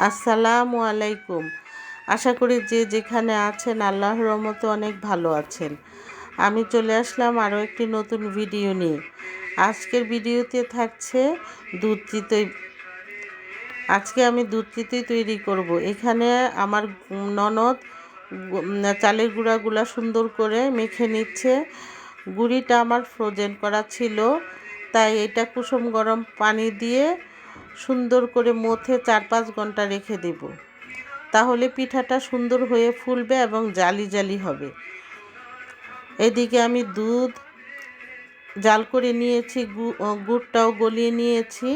আসসালামু আলাইকুম। আশা করি যে যেখানে আছেন আল্লাহর রহমতে অনেক ভালো আছেন। আমি চলে আসলাম আরও একটি নতুন ভিডিও নিয়ে। আজকের ভিডিওতে থাকছে দুধ চিতই। আজকে আমি দুধ চিতই তৈরি করব। এখানে আমার ননদ চালের গুঁড়াগুলা সুন্দর করে মেখে নিচ্ছে। গুঁড়িটা আমার ফ্রোজেন করা ছিল, তাই এটা কুসুম গরম পানি দিয়ে সুন্দর করে মথে 4-5 ঘন্টা রেখে দেব। তাহলে পিঠাটা সুন্দর হয়ে ফুলবে এবং জালি জালি হবে। এদিকে আমি দুধ জাল করে নিয়েছি, গুড়টাও গলিয়ে নিয়েছি।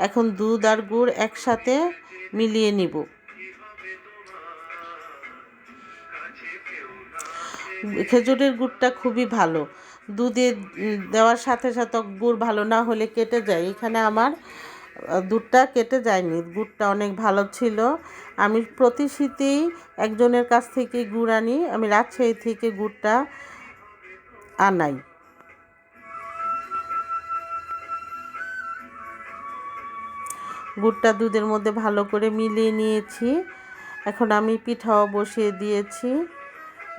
এখন দুধ আর গুড় একসাথে মিলিয়ে নিব। খেজুরের গুড়টা খুবই ভালো। দুধে দেওয়ার সাথে সাথে গুড় ভালো না হলে কেটে যায়। এখানে আমার দুধটা কেটে যায়নি, গুড়টা অনেক ভালো ছিল। আমি প্রতি শীতেই একজনের কাছ থেকে গুড় আনি। আমি রাজশাহী থেকে গুড়টা আনাই। গুড়টা দুধের মধ্যে ভালো করে মিলিয়ে নিয়েছি। এখন আমি পিঠাও বসিয়ে দিয়েছি।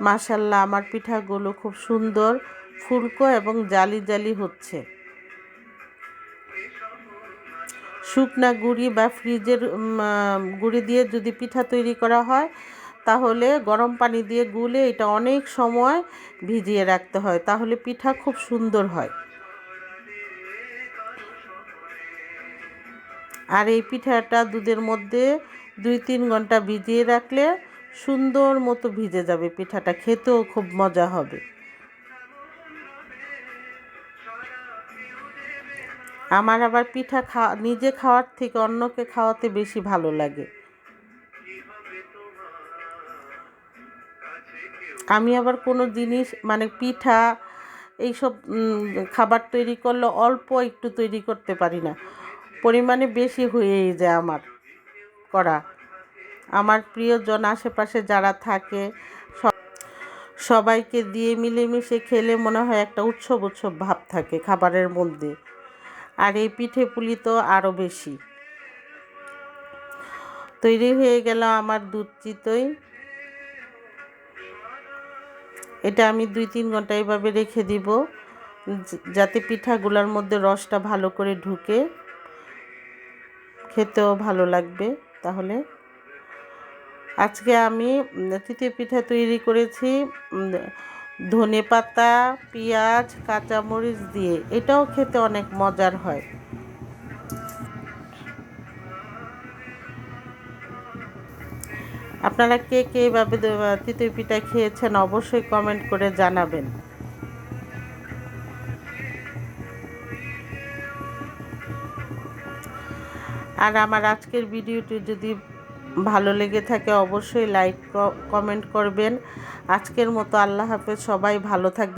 মাশাআল্লাহ, আমার পিঠাগুলো খুব সুন্দর ফুলকো এবং জালি জালি হচ্ছে। শুকনা গুঁড়ি বা ফ্রিজের গুঁড়ি দিয়ে যদি পিঠা তৈরি করা হয়, তাহলে গরম পানি দিয়ে গুলে এটা অনেক সময় ভিজিয়ে রাখতে হয়, তাহলে পিঠা খুব সুন্দর হয়। আর এই পিঠাটা দুধের মধ্যে 2-3 ঘন্টা ভিজিয়ে রাখলে সুন্দর মতো ভিজে যাবে পিঠাটা, খেতেও খুব মজা হবে। আমার আবার পিঠা নিজে খাওয়ার থেকে অন্যকে খাওয়াতে বেশি ভালো লাগে। আমি আবার কোনো জিনিস পিঠা এইসব খাবার তৈরি করলে অল্প একটু তৈরি করতে পারি না, পরিমাণে বেশি হয়েই যায় আমার করা। আমার প্রিয়জন আশেপাশে যারা থাকে সবাইকে দিয়ে মিলেমিশে খেলে মনে হয় একটা উৎসব উৎসব ভাব থাকে খাবারের মধ্যে। আর এই পিঠে পুলি তো আরও বেশি। তৈরি হয়ে গেল আমার দুধ চিতই। এটা আমি 2-3 ঘন্টা এইভাবে রেখে দিব, যাতে পিঠাগুলোর মধ্যে রসটা ভালো করে ঢুকে, খেতেও ভালো লাগবে। তাহলে আজকে আমি চিতই পিঠা তৈরি করেছি ধনেপাতা, পেঁয়াজ, কাঁচামরিচ দিয়ে। এটাও খেতে অনেক মজার হয়। আপনারা কে কে এভাবে চিতই পিঠা খেয়েছেন অবশ্যই কমেন্ট করে জানাবেন। আর আমার আজকের ভিডিওটি যদি ভালো লেগে থাকে অবশ্যই লাইক কমেন্ট করবেন। আজকের মতো আল্লাহ হাফেজ, সবাই ভালো থাকবেন।